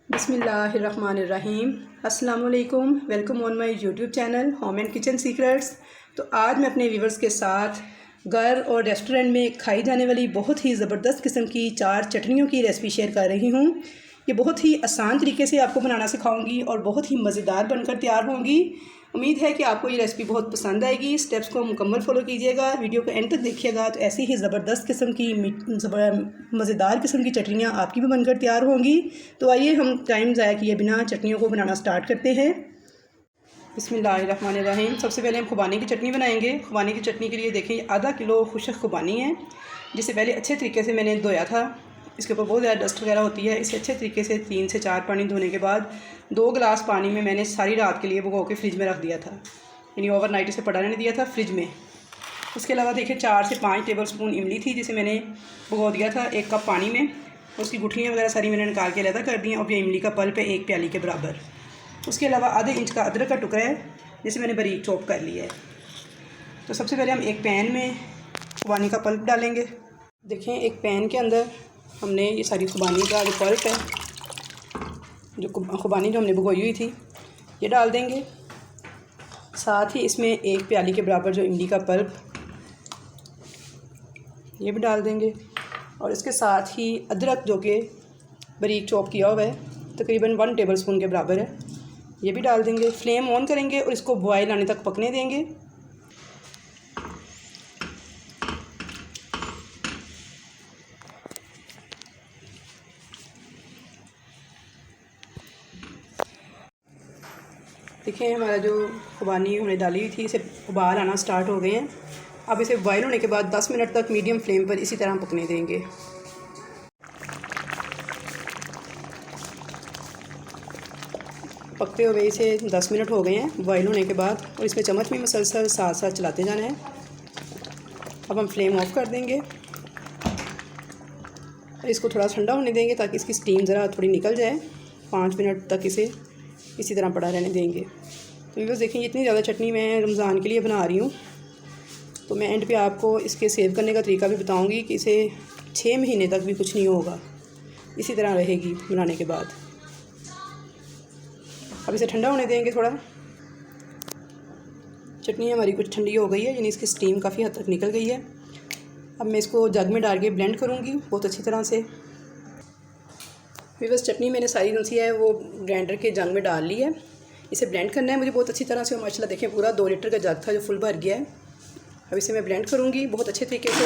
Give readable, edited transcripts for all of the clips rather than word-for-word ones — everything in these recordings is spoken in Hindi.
बिस्मिल्लाहिर्रहमानिर्रहीम। अस्सलाम वालेकुम। Welcome on my YouTube channel home and kitchen secrets. तो आज मैं अपने व्यूवर्स के साथ घर और रेस्टोरेंट में खाई जाने वाली बहुत ही ज़बरदस्त किस्म की 4 चटनियों की रेसिपी शेयर कर रही हूँ। ये बहुत ही आसान तरीके से आपको बनाना सिखाऊंगी और बहुत ही मज़ेदार बनकर तैयार होंगी। उम्मीद है कि आपको ये रेसिपी बहुत पसंद आएगी। स्टेप्स को मुकम्मल फॉलो कीजिएगा, वीडियो को एंड तक देखिएगा तो ऐसी ही ज़बरदस्त किस्म की मज़ेदार किस्म की चटनियाँ आपकी भी बनकर तैयार होंगी। तो आइए हम टाइम ज़ाया किए बिना चटनियों को बनाना स्टार्ट करते हैं। बिस्मिल्लाहिर्रहमानिर्रहीम। सबसे पहले हम खुबानी की चटनी बनाएंगे। खुबानी की चटनी के लिए देखें आधा किलो खुशक खुबानी है, जिसे पहले अच्छे तरीके से मैंने धोया था। इसके ऊपर बहुत ज़्यादा डस्ट वगैरह होती है। इसे अच्छे तरीके से 3 से 4 पानी धोने के बाद 2 गिलास पानी में मैंने सारी रात के लिए भिगो के फ्रिज में रख दिया था, यानी ओवरनाइट इसे पड़ा रहने दिया था फ्रिज में। उसके अलावा देखिए 4 से 5 टेबल स्पून इमली थी, जिसे मैंने भिगो दिया था 1 कप पानी में। उसकी गुठलियाँ वगैरह सारी मैंने निकाल के अलग कर दी हैं। और ये इमली का पल्प है 1 प्याली के बराबर। उसके अलावा आधे इंच का अदरक का टुकड़ा है, जिसे मैंने बारीक चॉप कर लिया है। तो सबसे पहले हम एक पैन में खुबानी का पल्प डालेंगे। देखें एक पैन के अंदर हमने ये सारी खुबानी का जो पल्प है, जो खुबानी जो हमने भिगोई हुई थी, ये डाल देंगे। साथ ही इसमें 1 प्याली के बराबर जो इमली का पल्प, ये भी डाल देंगे। और इसके साथ ही अदरक जो कि बारीक चॉप किया हुआ है, तकरीबन 1 टेबल स्पून के बराबर है, ये भी डाल देंगे। फ्लेम ऑन करेंगे और इसको बॉयल आने तक पकने देंगे। देखिए हमारा जो खुबानी हमने डाली हुई थी, इसे उबाल आना स्टार्ट हो गए हैं। अब इसे बॉयल होने के बाद 10 मिनट तक मीडियम फ्लेम पर इसी तरह पकने देंगे। पकते हुए इसे 10 मिनट हो गए हैं बॉयल होने के बाद, और इसमें चम्मच में मसलसल साथ साथ चलाते जाना है। अब हम फ्लेम ऑफ कर देंगे और इसको थोड़ा ठंडा होने देंगे ताकि इसकी स्टीम ज़रा थोड़ी निकल जाए। 5 मिनट तक इसे इसी तरह पड़ा रहने देंगे। तो बस देखें इतनी ज़्यादा चटनी मैं रमज़ान के लिए बना रही हूँ, तो मैं एंड पे आपको इसके सेव करने का तरीका भी बताऊँगी कि इसे 6 महीने तक भी कुछ नहीं होगा, इसी तरह रहेगी बनाने के बाद। अब इसे ठंडा होने देंगे थोड़ा। चटनी हमारी कुछ ठंडी हो गई है, यानी इसकी स्टीम काफ़ी हद तक निकल गई है। अब मैं इसको जग में डाल के ब्लेंड करूँगी बहुत अच्छी तरह से। फिर बस चटनी मैंने सारी जो सी है वो ग्राइंडर के जग में डाल ली है। इसे ब्लेंड करना है मुझे बहुत अच्छी तरह से। और माशाल्लाह देखें पूरा 2 लीटर का जग था जो फुल भर गया है। अब इसे मैं ब्लेंड करूँगी बहुत अच्छे तरीके से।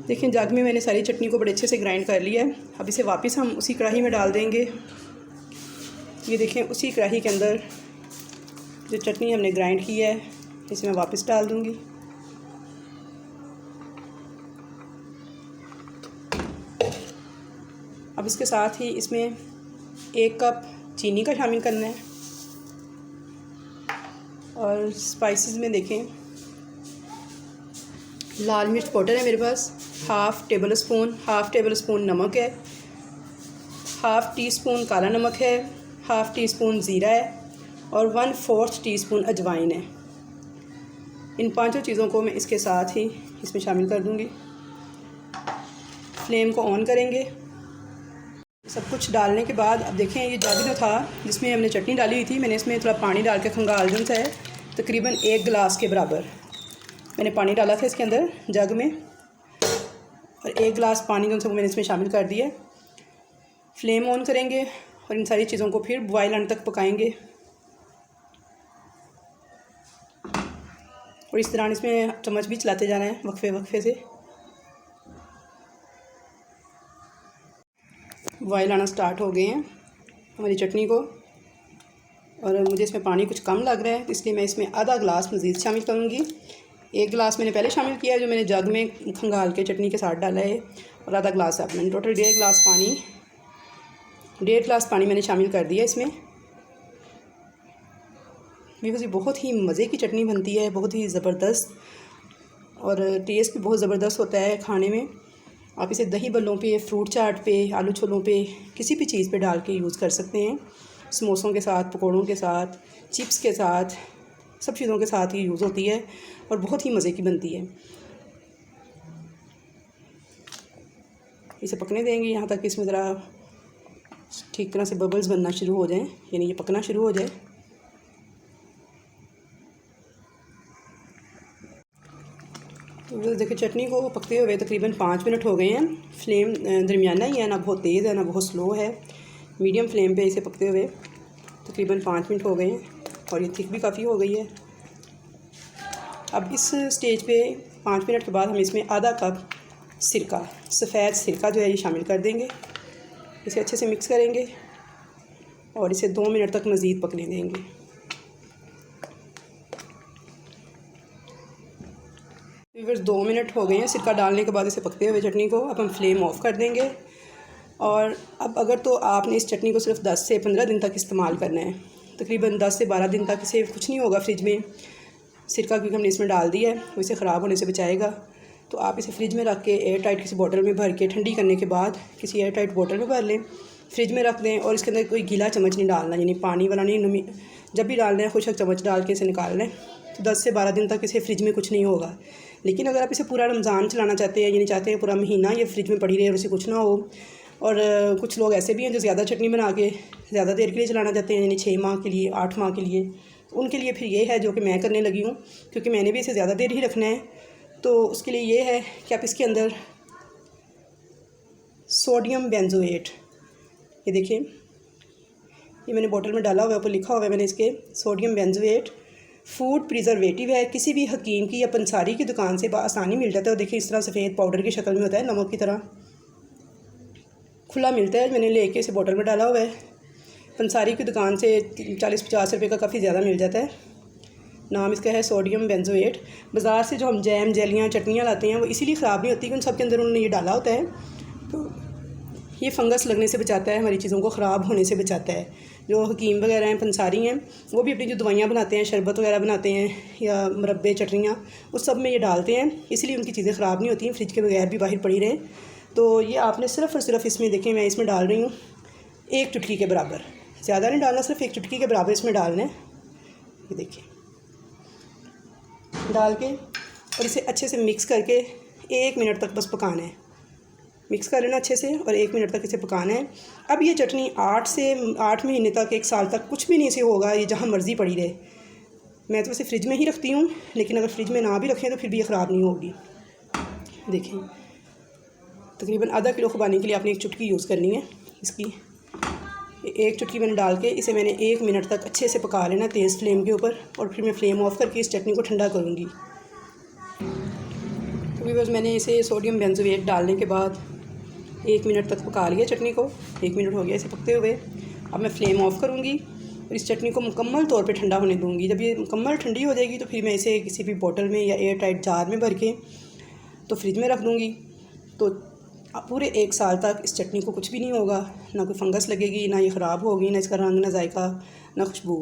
देखें जग में मैंने सारी चटनी को बड़े अच्छे से ग्राइंड कर लिया है। अब इसे वापस हम उसी कढ़ाई में डाल देंगे। ये देखें उसी कढ़ाई के अंदर जो चटनी हमने ग्राइंड की है, इसे मैं वापस डाल दूँगी। अब इसके साथ ही इसमें 1 कप चीनी का शामिल करना है। और स्पाइसेस में देखें लाल मिर्च पाउडर है मेरे पास, हाफ़ टेबल स्पून नमक है, हाफ़ टी स्पून काला नमक है, हाफ़ टी स्पून ज़ीरा है और 1/4 टीस्पून अजवाइन है। इन 5 चीज़ों को मैं इसके साथ ही इसमें शामिल कर दूँगी। फ्लेम को ऑन करेंगे। सब कुछ डालने के बाद अब देखें ये जग जो था जिसमें हमने चटनी डाली हुई थी, मैंने इसमें थोड़ा पानी डाल के खंगाल जो है तकरीबन 1 गिलास के बराबर मैंने पानी डाला था इसके अंदर जग में। और 1 गिलास पानी जो है मैंने इसमें शामिल कर दिया। फ्लेम ऑन करेंगे और इन सारी चीज़ों को फिर बॉयल आने तक पकाएंगे। और इस तरह इसमें चम्मच भी चलाते जाना है वक्फे से। बॉयल आना स्टार्ट हो गए हैं हमारी चटनी को, और मुझे इसमें पानी कुछ कम लग रहा है, इसलिए मैं इसमें आधा गिलास मज़ीद शामिल करूँगी। 1 गिलास मैंने पहले शामिल किया है जो मैंने जग में खंगाल के चटनी के साथ डाला है, और आधा गिलास अब मैंने टोटल 1.5 गिलास पानी मैंने शामिल कर दिया इसमें। बिकॉज़ बहुत ही मज़े की चटनी बनती है, बहुत ही ज़बरदस्त, और टेस्ट भी बहुत ज़बरदस्त होता है खाने में। आप इसे दही बल्लों पे, फ्रूट चाट पे, आलू छोलों पे, किसी भी चीज़ पे डाल के यूज़ कर सकते हैं। समोसों के साथ, पकौड़ों के साथ, चिप्स के साथ, सब चीज़ों के साथ ये यूज़ होती है और बहुत ही मज़े की बनती है। इसे पकने देंगे यहाँ तक कि इसमें ज़रा ठीक तरह से बबल्स बनना शुरू हो जाएं, यानी ये पकना शुरू हो जाए। तो देखिए चटनी को पकते हुए तकरीबन 5 मिनट हो गए हैं। फ्लेम दरमियाना ही है, ना बहुत तेज़ है ना बहुत स्लो है, मीडियम फ्लेम पे इसे पकते हुए तकरीबन 5 मिनट हो गए हैं और ये थिक भी काफ़ी हो गई है। अब इस स्टेज पे 5 मिनट के बाद हम इसमें आधा कप सिरका, सफ़ेद सिरका जो है ये शामिल कर देंगे। इसे अच्छे से मिक्स करेंगे और इसे 2 मिनट तक मज़ीद पकने देंगे। व्यूअर्स 2 मिनट हो गए हैं सिरका डालने के बाद इसे पकते हुए चटनी को। अब हम फ्लेम ऑफ़ कर देंगे। और अब अगर तो आपने इस चटनी को सिर्फ 10 से 15 दिन तक इस्तेमाल करना है, तकरीबन 10 से 12 दिन तक इसे कुछ नहीं होगा फ्रिज में। सिरका क्योंकि हमने इसमें डाल दिया है वो इसे ख़राब होने से बचाएगा। तो आप इसे फ्रिज में रख के एयर टाइट किसी बोतल में भर के ठंडी करने के बाद किसी एयर टाइट बोतल में भर लें, फ्रिज में रख दें। और इसके अंदर कोई गीला चम्मच नहीं डालना, यानी पानी वाला नहीं, नमी जब भी डालना है खुशक चम्मच डाल के इसे निकाल लें। तो 10 से 12 दिन तक इसे फ्रिज में कुछ नहीं होगा। लेकिन अगर आप इसे पूरा रमज़ान चलाना चाहते हैं, यानी चाहते हैं पूरा महीना ये फ्रिज में पड़ी रहे और उसे कुछ ना हो, और कुछ लोग ऐसे भी हैं जो ज़्यादा चटनी बना के ज़्यादा देर के लिए चलाना चाहते हैं, यानी 6 माह के लिए, 8 माह के लिए, तो उनके लिए फिर ये है जो कि मैं करने लगी हूँ, क्योंकि मैंने भी इसे ज़्यादा देर ही रखना है। तो उसके लिए ये है कि आप इसके अंदर सोडियम बेंजोएट, ये देखिए ये मैंने बोतल में डाला हुआ है, ऊपर लिखा हुआ है मैंने इसके सोडियम बेंजोएट फूड प्रिजर्वेटिव है। किसी भी हकीम की या पंसारी की दुकान से आसानी मिल जाता है। और देखिए इस तरह सफ़ेद पाउडर की शक्ल में होता है, नमक की तरह खुला मिलता है। मैंने लेके इसे बोतल में डाला हुआ है। पंसारी की दुकान से 40-50 रुपये का काफ़ी ज़्यादा मिल जाता है। नाम इसका है सोडियम बेंजोएट। बाज़ार से जो हम जैम जेलियाँ चटनियाँ लाते हैं वो इसीलिए ख़राब नहीं होती कि उन सब के अंदर उन्होंने ये डाला होता है। तो ये फंगस लगने से बचाता है, हमारी चीज़ों को ख़राब होने से बचाता है। जो हकीम वगैरह हैं, पंसारी हैं, वो भी अपनी जो दवाइयाँ बनाते हैं, शरबत वगैरह बनाते हैं या मुरब्बे चटनियाँ, उस सब में ये डालते हैं, इसलिए उनकी चीज़ें ख़राब नहीं होती हैं, फ्रिज के बगैर भी बाहर पड़ी रहें। तो ये आपने सिर्फ़ और सिर्फ इसमें देखें, मैं इसमें डाल रही हूँ 1 चुटकी के बराबर, ज़्यादा नहीं डालना, सिर्फ 1 चुटकी के बराबर इसमें डालना है। ये देखिए डाल के और इसे अच्छे से मिक्स करके 1 मिनट तक बस पकाना है। मिक्स कर लेना अच्छे से और 1 मिनट तक इसे पकाना है। अब ये चटनी 8 महीने तक, 1 साल तक कुछ भी नहीं से होगा, ये जहाँ मर्ज़ी पड़ी रहे। मैं तो वैसे फ्रिज में ही रखती हूँ, लेकिन अगर फ्रिज में ना भी रखें तो फिर भी ये ख़राब नहीं होगी। देखिए तकरीबन आधा किलो खुबानी के लिए आपने 1 चुटकी यूज़ करनी है इसकी। 1 चुटकी मैंने डाल के इसे मैंने 1 मिनट तक अच्छे से पका लेना तेज़ फ्लेम के ऊपर, और फिर मैं फ्लेम ऑफ़ करके इस चटनी को ठंडा करूँगी। तो बस मैंने इसे सोडियम बेंजोएट डालने के बाद 1 मिनट तक पका लिया चटनी को। 1 मिनट हो गया इसे पकते हुए। अब मैं फ्लेम ऑफ़ करूँगी और इस चटनी को मुकम्मल तौर पे ठंडा होने दूँगी। जब ये मुकम्मल ठंडी हो जाएगी तो फिर मैं इसे किसी भी बोतल में या एयर टाइट जार में भर के तो फ्रिज में रख दूँगी। तो पूरे 1 साल तक इस चटनी को कुछ भी नहीं होगा, ना कोई फंगस लगेगी, ना ये ख़राब होगी, ना इसका रंग, ना जायका, ना खुशबू,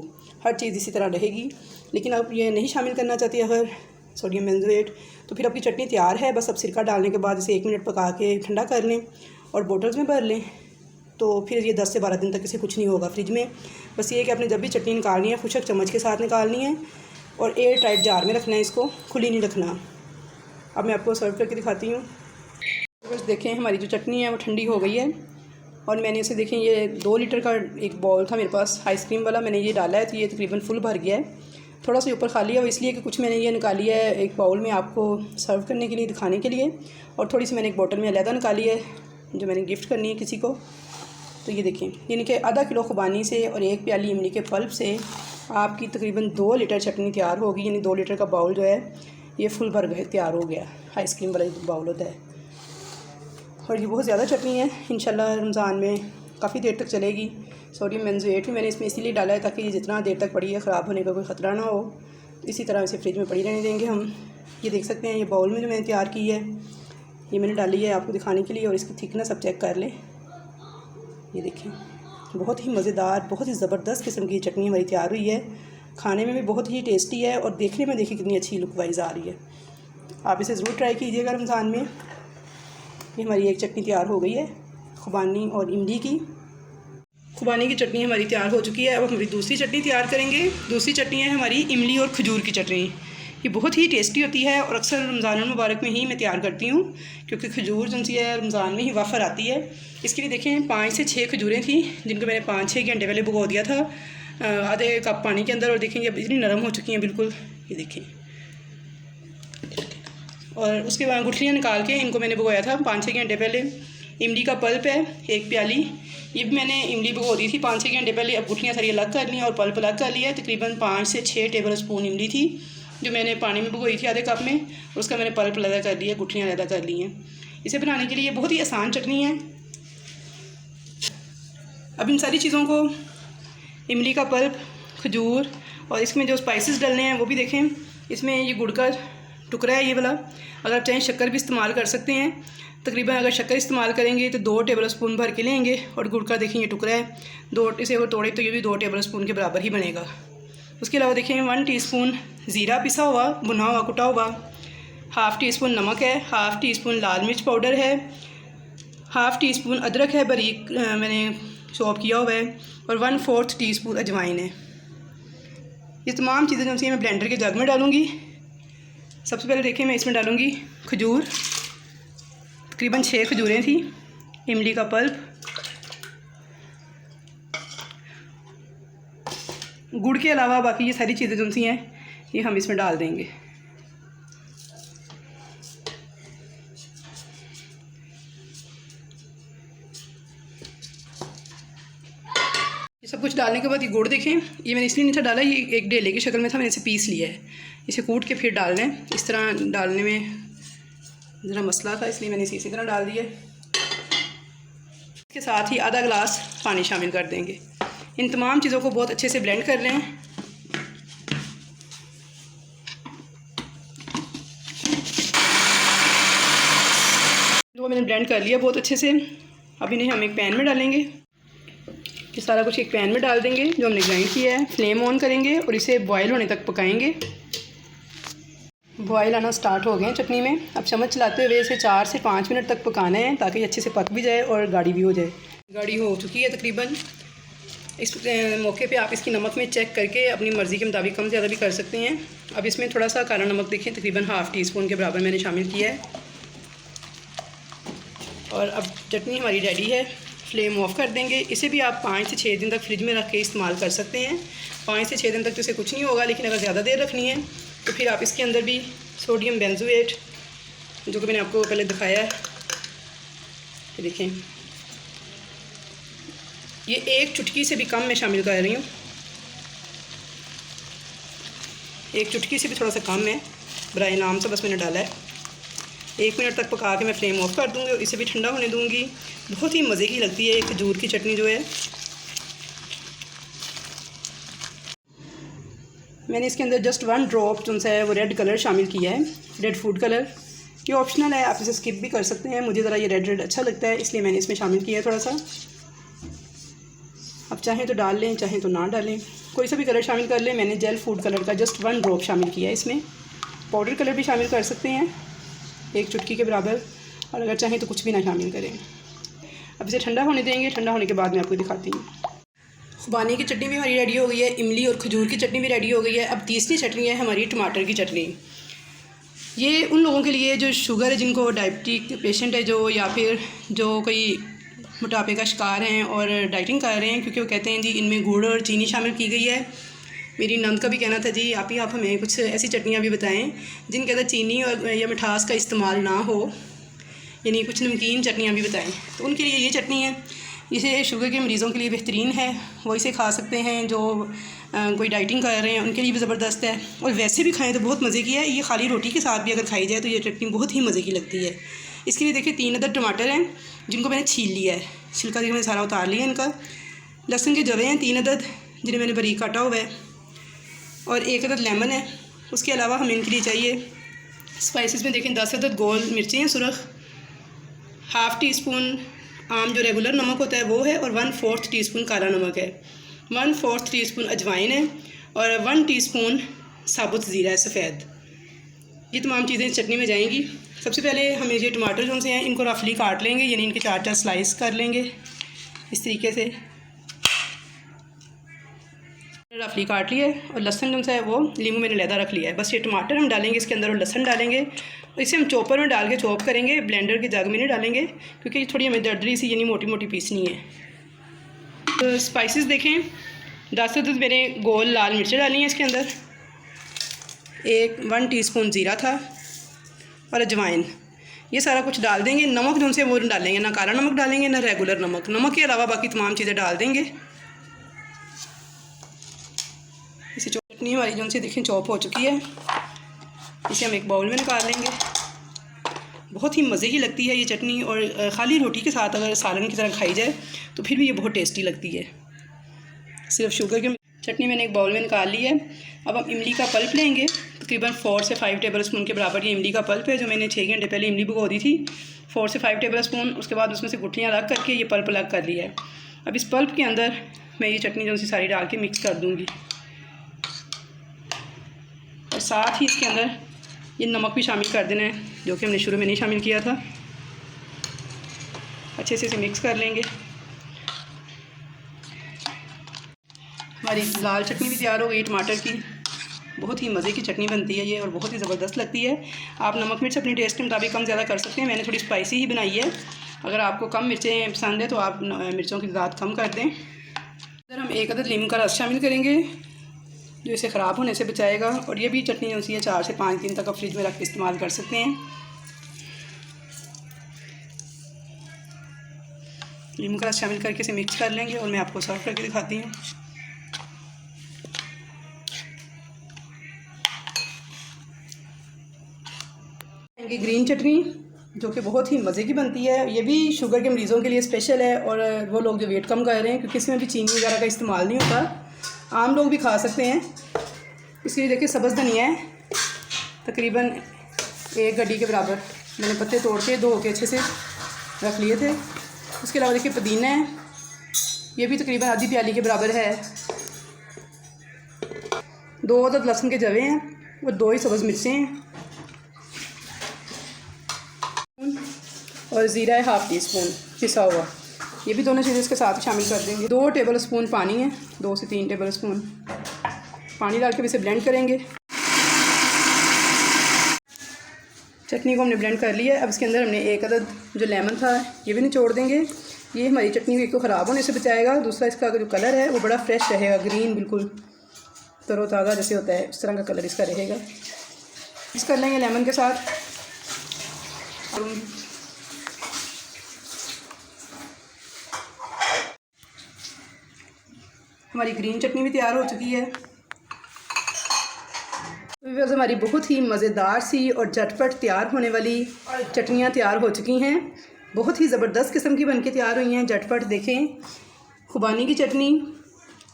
हर चीज़ इसी तरह रहेगी। लेकिन आप ये नहीं शामिल करना चाहती अगर सोडियम बेंजोएट, तो फिर आपकी चटनी तैयार है। बस अब सिरका डालने के बाद इसे 1 मिनट पका के ठंडा कर लें और बोतल्स में भर लें। तो फिर ये 10 से 12 दिन तक इसे कुछ नहीं होगा फ्रिज में। बस ये है कि आपने जब भी चटनी निकालनी है खुशक चम्मच के साथ निकालनी है और एयर टाइट जार में रखना है, इसको खुली नहीं रखना। अब मैं आपको सर्व करके दिखाती हूँ। बस देखें हमारी जो चटनी है वो ठंडी हो गई है और मैंने इसे देखें, ये 2 लीटर का एक बाउल था मेरे पास आइसक्रीम वाला, मैंने ये डाला है तो ये तकरीबन फुल भर गया है। थोड़ा सा ऊपर खाली है वो इसलिए कि कुछ मैंने ये निकाली है एक बाउल में आपको सर्व करने के लिए, दिखाने के लिए, और थोड़ी सी मैंने एक बोतल में अलहदा निकाली है जो मैंने गिफ्ट करनी है किसी को। तो ये देखें, यानी कि आधा किलो खुबानी से और 1 प्याली इमली के पल्प से आपकी तकरीबन 2 लीटर चटनी तैयार होगी। यानी 2 लीटर का बाउल जो है ये फुल भर गए तैयार हो गया, आइसक्रीम वाला जो बाउल होता है। और ये बहुत ज़्यादा चटनी है, इंशाल्लाह रमज़ान में काफ़ी देर तक चलेगी। सोडियम बेंजोएट भी मैंने इसमें इसीलिए डाला है ताकि ये जितना देर तक पड़ी है ख़राब होने का कोई ख़तरा ना हो। इसी तरह इसे फ्रिज में पड़ी रहने देंगे हम। ये देख सकते हैं ये बाउल में जो मैंने तैयार की है ये मैंने डाली है आपको दिखाने के लिए, और इसकी थिकनेस आप चेक कर लें। ये देखें बहुत ही मज़ेदार, बहुत ही ज़बरदस्त किस्म की चटनी हमारी तैयार हुई है। खाने में भी बहुत ही टेस्टी है और देखने में देखिए कितनी अच्छी लुक वाइज आ रही है। आप इसे ज़रूर ट्राई कीजिएगा रमज़ान में। ये हमारी एक चटनी तैयार हो गई है खुबानी और इमली की। खुबानी की चटनी हमारी तैयार हो चुकी है। अब हमारी दूसरी चटनी तैयार करेंगे। दूसरी चटनी है हमारी इमली और खजूर की चटनी। ये बहुत ही टेस्टी होती है और अक्सर रमज़ान मुबारक में ही मैं तैयार करती हूँ, क्योंकि खजूर जो सी है रमज़ान में ही वाफर आती है। इसके लिए देखें 5 से 6 खजूरें थी, जिनको मैंने 5-6 घंटे पहले भिगो दिया था आधे कप पानी के अंदर। और देखेंगे अब इतनी नरम हो चुकी हैं बिल्कुल, ये देखें। और उसके बाद गुठलियाँ निकाल के इनको मैंने भिगोया था 5-6 घंटे पहले। इमली का पल्प है 1 प्याली, ये भी मैंने इमली भिगो दी थी 5-6 घंटे पहले। अब गुठलियाँ सारी अलग कर ली और पल्प अलग कर लिया है। तकरीबन 5 से 6 टेबल स्पून इमली थी जो मैंने पानी में भिगोई थी आधे कप में, और उसका मैंने पल्प अलग कर लिया, गुठलियाँ अलग कर ली हैं। इसे बनाने के लिए बहुत ही आसान चटनी है। अब इन सारी चीज़ों को, इमली का पल्प, खजूर और इसमें जो स्पाइसेस डलने हैं वो भी देखें। इसमें ये गुड़ का टुकड़ा है ये वाला, अगर आप चाहें शक्कर भी इस्तेमाल कर सकते हैं। तकरीबन अगर शक्कर इस्तेमाल करेंगे तो 2 टेबल स्पून भर के लेंगे, और गुड़ का देखें ये टुकड़ा है 2, इसे और तोड़े तो ये भी 2 टेबल स्पून के बराबर ही बनेगा। उसके अलावा देखें 1 टीस्पून ज़ीरा पिसा हुआ, भुना हुआ, कुटा हुआ, 1/2 टीस्पून नमक है, 1/2 टीस्पून लाल मिर्च पाउडर है, 1/2 टीस्पून अदरक है बारीक मैंने चॉप किया हुआ है, और 1/4 टीस्पून अजवाइन है। ये तमाम चीज़ें जो सी मैं ब्लेंडर के जग में डालूँगी। सबसे पहले देखें मैं इसमें डालूँगी खजूर, तकरीबन 6 खजूरें थी, इमली का पल्प, गुड़ के अलावा बाकी ये सारी चीज़ें जो सी हैं ये हम इसमें डाल देंगे। ये सब कुछ डालने के बाद ये गुड़ देखें, ये मैंने इसलिए नहीं था डाला, ये एक ढेले की शक्ल में था, मैंने इसे पीस लिया है। इसे कूट के फिर डालना है। इस तरह डालने में ज़रा मसला था, इसलिए मैंने इसे इसी तरह डाल दिया। इसके साथ ही आधा गिलास पानी शामिल कर देंगे। इन तमाम चीज़ों को बहुत अच्छे से ब्लेंड कर लें। तो मैंने ब्लेंड कर लिया बहुत अच्छे से। अब इन्हें हम एक पैन में डालेंगे। ये सारा कुछ एक पैन में डाल देंगे जो हमने ग्राइंड किया है। फ्लेम ऑन करेंगे और इसे बॉयल होने तक पकाएंगे। बॉयल आना स्टार्ट हो गए हैं चटनी में। अब चम्मच चलाते हुए इसे 4 से 5 मिनट तक पकाना है ताकि ये अच्छे से पक भी जाए और गाढ़ी भी हो जाए। गाढ़ी हो चुकी है तकरीबन। इस मौके पे आप इसकी नमक में चेक करके अपनी मर्ज़ी के मुताबिक कम ज़्यादा भी कर सकते हैं। अब इसमें थोड़ा सा काला नमक देखें, तकरीबन 1/2 टीस्पून के बराबर मैंने शामिल किया है। और अब चटनी हमारी रेडी है। फ्लेम ऑफ कर देंगे। इसे भी आप 5 से 6 दिन तक फ्रिज में रख के इस्तेमाल कर सकते हैं। 5 से 6 दिन तक तो इसे कुछ नहीं होगा, लेकिन अगर ज़्यादा देर रखनी है तो फिर आप इसके अंदर भी सोडियम बेंजोएट, जो कि मैंने आपको पहले दिखाया है, ये देखें, ये 1 चुटकी से भी कम मैं शामिल कर रही हूँ। 1 चुटकी से भी थोड़ा सा कम है, बराए नाम से बस मैंने डाला है। 1 मिनट तक पका के मैं फ्लेम ऑफ कर दूँगी और इसे भी ठंडा होने दूँगी। बहुत ही मज़े की लगती है ये खजूर की चटनी जो है। मैंने इसके अंदर जस्ट 1 ड्रॉप जो है वो रेड कलर शामिल किया है, रेड फूड कलर। ये ऑप्शनल है, आप इसे स्किप भी कर सकते हैं। मुझे ज़रा ये रेड अच्छा लगता है, इसलिए मैंने इसमें शामिल किया है थोड़ा सा। आप चाहें तो डाल लें, चाहें तो ना डालें, कोई सा भी कलर शामिल कर लें। मैंने जेल फूड कलर का जस्ट 1 ड्रॉप शामिल किया है इसमें। पाउडर कलर भी शामिल कर सकते हैं 1 चुटकी के बराबर, और अगर चाहें तो कुछ भी ना शामिल करें। अब इसे ठंडा होने देंगे। ठंडा होने के बाद मैं आपको दिखाती हूँ। खुबानी की चटनी भी हमारी रेडी हो गई है, इमली और खजूर की चटनी भी रेडी हो गई है। अब तीसरी चटनी है हमारी टमाटर की चटनी। ये उन लोगों के लिए जो शुगर है, जिनको डायबिटिक पेशेंट है जो, या फिर जो कोई मोटापे का शिकार हैं और डाइटिंग कर रहे हैं, क्योंकि वो कहते हैं जी इनमें गुड़ और चीनी शामिल की गई है। मेरी नंद का भी कहना था जी आप हमें कुछ ऐसी चटनियाँ भी बताएं जिनके अंदर चीनी और या मिठास का इस्तेमाल ना हो, यानी कुछ नमकीन चटनियाँ भी बताएं। तो उनके लिए ये चटनी है, इसे शुगर के मरीज़ों के लिए बेहतरीन है, वो इसे खा सकते हैं। जो कोई डाइटिंग कर रहे हैं उनके लिए भी ज़बरदस्त है, और वैसे भी खाएं तो बहुत मज़े की है। ये खाली रोटी के साथ भी अगर खाई जाए तो ये चटनी बहुत ही मज़े की लगती है। इसके लिए देखिए 3 अदद टमाटर हैं जिनको मैंने छील लिया है, छिलका देखिए मैंने सारा उतार लिया इनका। लहसुन के जवे हैं 3 अदद जिन्हें मैंने बारीक काटा हुआ है, और 1 अदद लेमन है। उसके अलावा हमें इनके लिए चाहिए स्पाइसेस में देखें 10 अदद गोल मिर्चें हैं सुरख, 1/2 टीस्पून आम जो रेगुलर नमक होता है वो है, और 1/4 टीस्पून काला नमक है, 1/4 टीस्पून अजवाइन है, और 1 टीस्पून साबुत ज़ीरा है सफ़ेद। ये तमाम चीज़ें इस चटनी में जाएंगी। सबसे पहले हमें ये टमाटर जो से हैं इनको रफली काट लेंगे, यानी इनके 4-4 स्लाइस कर लेंगे इस तरीके से। रफली काट लिया है और लहसुन जो सा है वो लीमू मैंने लहदा रख लिया है। बस ये टमाटर हम डालेंगे इसके अंदर और लहसुन डालेंगे और इसे हम चॉपर में डाल के चॉप करेंगे, ब्लेंडर के जग में नहीं डालेंगे क्योंकि ये थोड़ी हमें दरदरी सी यानी मोटी मोटी पीसनी है। तो स्पाइसेस देखें, 10 से 10 मैंने गोल लाल मिर्चें डाली हैं इसके अंदर, 1 टीस्पून ज़ीरा था और अजवाइन, ये सारा कुछ डाल देंगे। नमक जो से वो डालेंगे, ना काला नमक डालेंगे ना रेगुलर नमक, नमक के अलावा बाकी तमाम चीज़ें डाल देंगे। इसे चटनी हमारी जो से देखें चॉप हो चुकी है, इसे हम एक बाउल में निकाल लेंगे। बहुत ही मज़े की लगती है ये चटनी और ख़ाली रोटी के साथ अगर सालन की तरह खाई जाए तो फिर भी ये बहुत टेस्टी लगती है। सिर्फ शुगर की चटनी मैंने एक बाउल में निकाल ली है। अब हम इमली का पल्प लेंगे, तकरीबन 4 से 5 टेबल स्पून के बराबर ये इमली का पल्प है जो मैंने 6 घंटे पहले इमली भिगो दी थी, 4 से 5 टेबल स्पून। उसके बाद उसमें से गुठलियाँ अलग करके ये पल्प अलग कर लिया है। अब इस पल्प के अंदर मैं ये चटनी जो सी सारी डाल के मिक्स कर दूँगी और साथ ही इसके अंदर ये नमक भी शामिल कर देना है जो कि हमने शुरू में नहीं शामिल किया था। अच्छे से इसे मिक्स कर लेंगे। हमारी लाल चटनी भी तैयार हो गई टमाटर की, बहुत ही मज़े की चटनी बनती है ये और बहुत ही ज़बरदस्त लगती है। आप नमक मिर्च अपनी टेस्ट के मुताबिक कम ज़्यादा कर सकते हैं, मैंने थोड़ी स्पाइसी ही बनाई है। अगर आपको कम मिर्चें पसंद है तो आप मिर्चों की तादाद कम कर दें। इधर हम 1 अदद लीमू का रस शामिल करेंगे जो इसे ख़राब होने से बचाएगा और ये भी चटनी जो सी है 4 से 5 दिन तक आप फ्रिज में रख के इस्तेमाल कर सकते हैं। लीमू का रस शामिल करके इसे मिक्स कर लेंगे और मैं आपको सर्व करके दिखाती हूँ। ग्रीन चटनी जो कि बहुत ही मज़े की बनती है, ये भी शुगर के मरीज़ों के लिए स्पेशल है और वो लोग जो वेट कम कर रहे हैं क्योंकि इसमें भी चीनी वगैरह का इस्तेमाल नहीं होता, आम लोग भी खा सकते हैं। इसके लिए देखिए सब्ज़ धनिया है, तकरीबन 1 गड्डी के बराबर मैंने पत्ते तोड़ के धो के अच्छे से रख लिए थे। उसके अलावा देखिए पुदीना है, ये भी तकरीबन आधी प्याली के बराबर है। 2 अदद लहसुन के जवे हैं और 2 ही सब्ज़ मिर्चें हैं और ज़ीरा है 1/2 टीस्पून पिसा हुआ, ये भी दोनों चीज़ें इसके साथ शामिल कर देंगे। 2 टेबल स्पून पानी है, 2 से 3 टेबल स्पून पानी डाल के इसे ब्लेंड करेंगे। चटनी को हमने ब्लेंड कर लिया है। अब इसके अंदर हमने 1 अदद जो लेमन था ये भी निचोड़ देंगे। ये हमारी चटनी को एक तो ख़राब होने से बचाएगा, दूसरा इसका जो कलर है वो बड़ा फ्रेश रहेगा, ग्रीन बिल्कुल तरोताज़ा जैसे होता है उस तरह का कलर इसका रहेगा। मिक्स कर लेंगे लेमन के साथ। हमारी ग्रीन चटनी भी तैयार हो चुकी है। तो हमारी बहुत ही मज़ेदार सी और झटपट तैयार होने वाली चटनियाँ तैयार हो चुकी हैं, बहुत ही ज़बरदस्त किस्म की बनके तैयार हुई हैं। झटपट देखें, खुबानी की चटनी,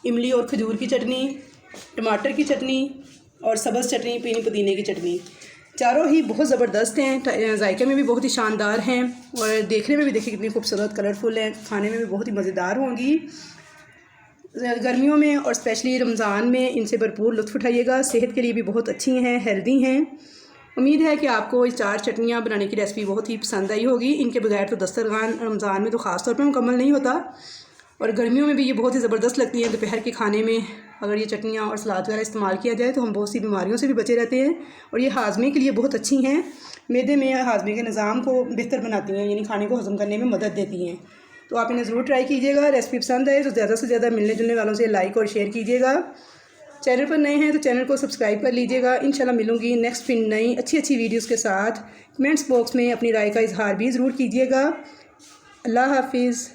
इमली और खजूर की चटनी, टमाटर की चटनी और सब्ज़ चटनी, पीनी पुदीने की चटनी, चारों ही बहुत ज़बरदस्त हैं, जायके में भी बहुत ही शानदार हैं और देखने में भी देखिए कितनी खूबसूरत कलरफुल हैं, खाने में भी बहुत ही मज़ेदार होंगी। गर्मियों में और स्पेशली रमज़ान में इनसे भरपूर लुत्फ़ उठाइएगा, सेहत के लिए भी बहुत अच्छी हैं, हेल्दी हैं। उम्मीद है कि आपको ये 4 चटनियाँ बनाने की रेसिपी बहुत ही पसंद आई होगी। इनके बगैर तो दस्तरखान रमज़ान में तो ख़ास तौर पे मुकम्मल नहीं होता और गर्मियों में भी ये बहुत ही ज़बरदस्त लगती हैं। दोपहर के खाने में अगर ये चटनियाँ और सलाद वगैरह इस्तेमाल किया जाए तो हम बहुत सी बीमारियों से भी बचे रहते हैं और ये हाज़मे के लिए बहुत अच्छी हैं, मैदे में हाज़मे के निज़ाम को बेहतर बनाती हैं, यानी खाने को हज़म करने में मदद देती हैं। तो आप इन्हें ज़रूर ट्राई कीजिएगा। रेसिपी पसंद आए तो ज़्यादा से ज़्यादा मिलने जुलने वालों से लाइक और शेयर कीजिएगा। चैनल पर नए हैं तो चैनल को सब्सक्राइब कर लीजिएगा। इंशाल्लाह मिलूँगी नेक्स्ट फिर नई अच्छी वीडियोस के साथ। कमेंट्स बॉक्स में अपनी राय का इजहार भी ज़रूर कीजिएगा। अल्लाह हाफिज़।